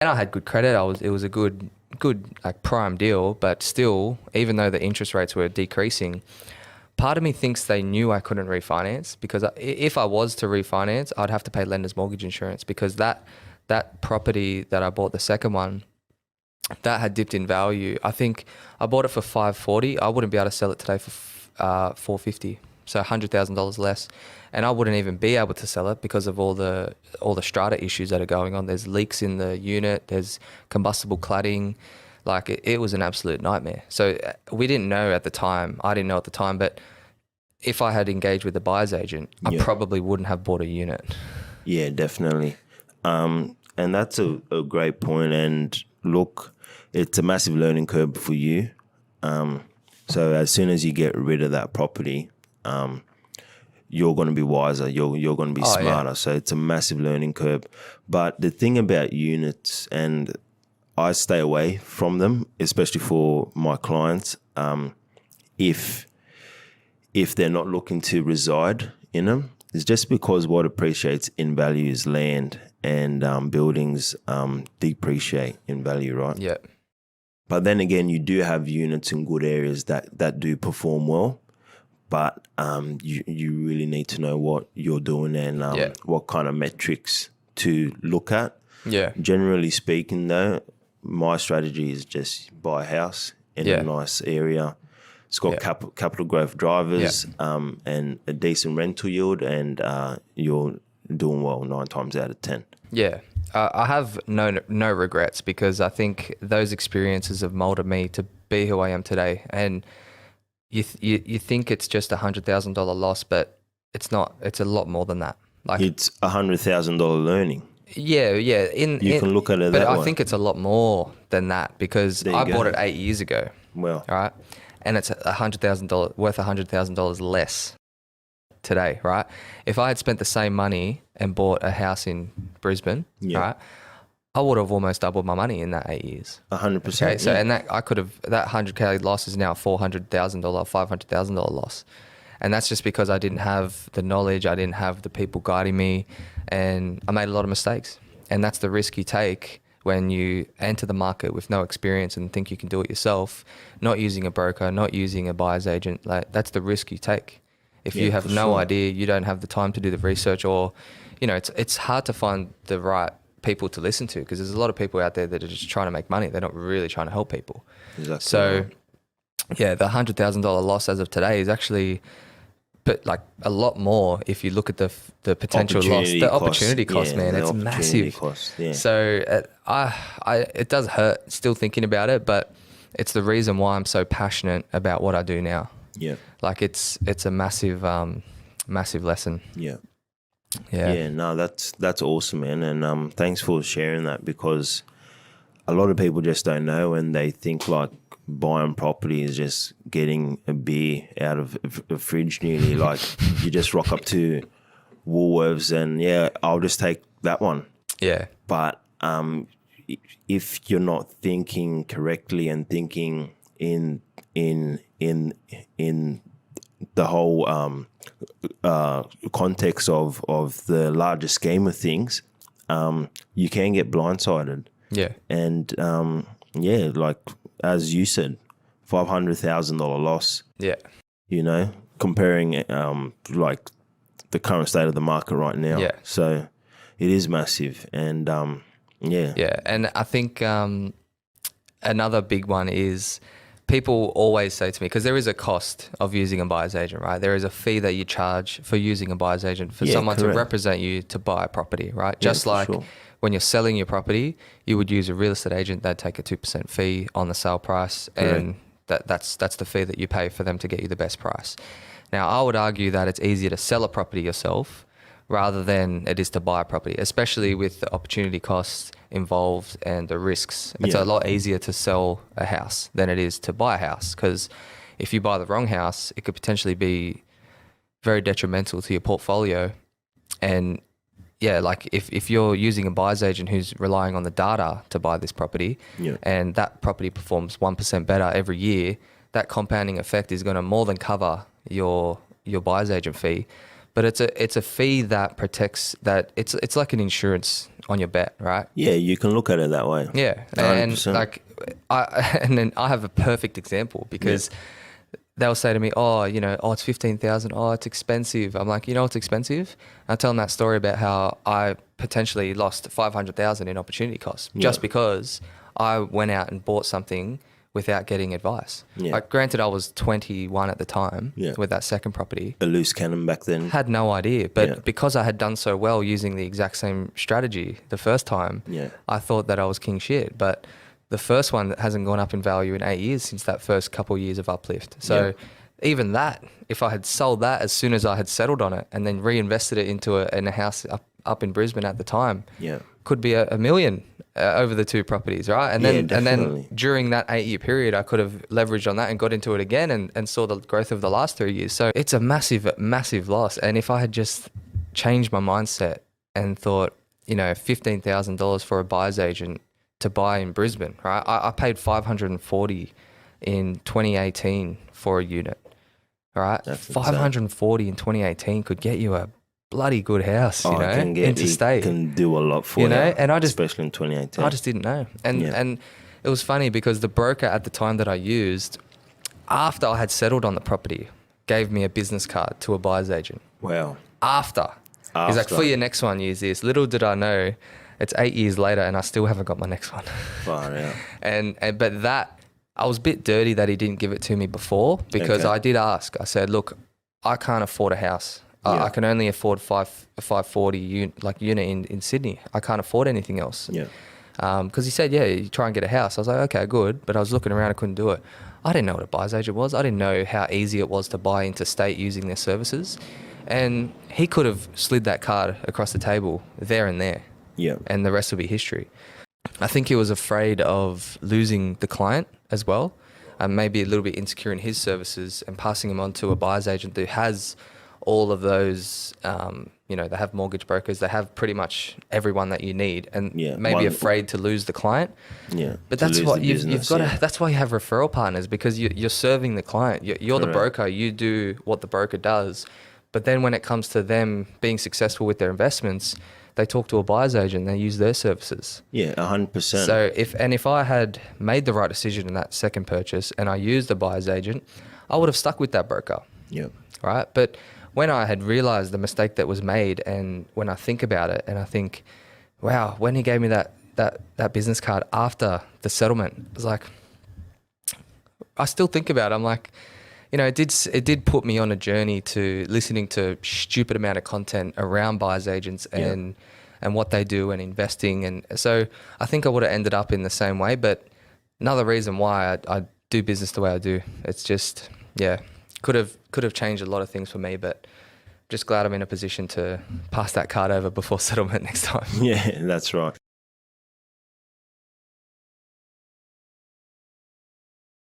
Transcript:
and I had good credit. It was a good like prime deal, but still, even though the interest rates were decreasing, part of me thinks they knew I couldn't refinance, because if I was to refinance, I'd have to pay lender's mortgage insurance, because that property that I bought, the second one, that had dipped in value. I think I bought it for 540. I wouldn't be able to sell it today for 450. So $100,000 less, and I wouldn't even be able to sell it because of all the strata issues that are going on. There's leaks in the unit. There's combustible cladding. Like it was an absolute nightmare. So we didn't know at the time. I didn't know at the time, but if I had engaged with the buyer's agent, I probably wouldn't have bought a unit. Yeah, definitely. And that's a great point. And look, it's a massive learning curve for you. So as soon as you get rid of that property, you're going to be wiser. You're going to be smarter. Yeah. So it's a massive learning curve. But the thing about units, and I stay away from them, especially for my clients, if they're not looking to reside in them, it's just because what appreciates in value is land, and buildings depreciate in value, right? Yeah. But then again, you do have units in good areas that do perform well, but you really need to know what you're doing and what kind of metrics to look at. Yeah. Generally speaking, though, my strategy is just buy a house in a nice area. It's got capital growth drivers and a decent rental yield, and you're doing well 9 times out of 10. Yeah. I have no regrets, because I think those experiences have molded me to be who I am today. And you think it's just $100,000 loss, but it's not. It's a lot more than that. Like it's $100,000 learning. Yeah. You can look at it that way. But I think it's a lot more than that, because I bought it 8 years ago. Well, right, and it's $100,000 worth $100,000 less today, right? If I had spent the same money and bought a house in Brisbane, right, I would have almost doubled my money in that 8 years. 100%. Okay, so and that $100K loss is now $400,000, $500,000 loss, and that's just because I didn't have the knowledge, I didn't have the people guiding me, and I made a lot of mistakes. And that's the risk you take when you enter the market with no experience and think you can do it yourself, not using a broker, not using a buyer's agent. Like, that's the risk you take. If you have no idea, you don't have the time to do the research, or, it's hard to find the right people to listen to, because there's a lot of people out there that are just trying to make money. They're not really trying to help people. Exactly. So, the $100,000 loss as of today is actually, but like a lot more if you look at the potential loss, the opportunity cost, man. It's massive. So it does hurt still thinking about it, but it's the reason why I'm so passionate about what I do now. Yeah. Like it's a massive lesson. Yeah. Yeah. Yeah. No, that's awesome, man. And thanks for sharing that, because a lot of people just don't know, and they think like buying property is just getting a beer out of a fridge nearly. Like you just rock up to Woolworths and I'll just take that one. Yeah. But if you're not thinking correctly and thinking in the whole context of the larger scheme of things, you can get blindsided. Yeah. And like as you said, $500,000 loss. Yeah. Comparing like the current state of the market right now. Yeah. So it is massive, and Yeah, and I think another big one is, people always say to me, because there is a cost of using a buyer's agent, right? There is a fee that you charge for using a buyer's agent for someone to represent you to buy a property, right? Just like when you're selling your property, you would use a real estate agent. They'd take a 2% fee on the sale price, and that's the fee that you pay for them to get you the best price. Now, I would argue that it's easier to sell a property yourself rather than it is to buy a property, especially with the opportunity costs involved and the risks. It's a lot easier to sell a house than it is to buy a house, because if you buy the wrong house, it could potentially be very detrimental to your portfolio. And like if you're using a buyer's agent who's relying on the data to buy this property, and that property performs 1% better every year, that compounding effect is going to more than cover your buyer's agent fee. but it's a fee that protects that. It's like an insurance on your bet, right? Yeah, you can look at it that way. Yeah, 100%. and like and then I have a perfect example because they'll say to me, oh, it's 15,000. Oh, it's expensive. I'm like, it's expensive. I tell them that story about how I potentially lost 500,000 in opportunity costs just because I went out and bought something without getting advice. Yeah. Like, granted, I was 21 at the time with that second property. A loose cannon back then. Had no idea, but because I had done so well using the exact same strategy the first time, I thought that I was king shit. But the first one hasn't gone up in value in 8 years since that first couple of years of uplift. So even that, if I had sold that as soon as I had settled on it and then reinvested it into in a house up in Brisbane at the time, could be a million over the two properties, right? And then during that 8 year period, I could have leveraged on that and got into it again and saw the growth of the last 3 years. So it's a massive, massive loss. And if I had just changed my mindset and thought, $15,000 for a buyer's agent to buy in Brisbane, right? I paid $540 in 2018 for a unit, right? That's $540 in 2018 could get you a bloody good house, interstate. Can do a lot for you, and especially in 2018. I just didn't know. And it was funny because the broker at the time that I used, after I had settled on the property, gave me a business card to a buyer's agent. Wow. After. He's like, for your next one, use this. Little did I know, it's 8 years later and I still haven't got my next one. Far out. But that, I was a bit dirty that he didn't give it to me before because I did ask. I said, look, I can't afford a house. I can only afford a 540 unit in Sydney. I can't afford anything else. Yeah. Because he said, you try and get a house. I was like, okay, good. But I was looking around, I couldn't do it. I didn't know what a buyer's agent was. I didn't know how easy it was to buy interstate using their services. And he could have slid that card across the table there and there. Yeah. And the rest will be history. I think he was afraid of losing the client as well. Maybe a little bit insecure in his services and passing him on to a buyer's agent who has all of those, they have mortgage brokers, they have pretty much everyone that you need, and maybe afraid to lose the client. Yeah. But that's what you've got to, that's why you have referral partners, because you're serving the client. You're the broker, you do what the broker does. But then when it comes to them being successful with their investments, they talk to a buyer's agent, they use their services. Yeah, 100%. So if I had made the right decision in that second purchase and I used a buyer's agent, I would have stuck with that broker. Yeah. Right. But when I had realized the mistake that was made, and when I think about it and I think, wow, when he gave me that business card after the settlement, it was like, I still think about it. I'm like, it did put me on a journey to listening to stupid amount of content around buyer's agents and what they do and investing. And so I think I would have ended up in the same way. But another reason why I do business the way I do, it's just, could have changed a lot of things for me, but just glad I'm in a position to pass that card over before settlement next time. Yeah, that's right.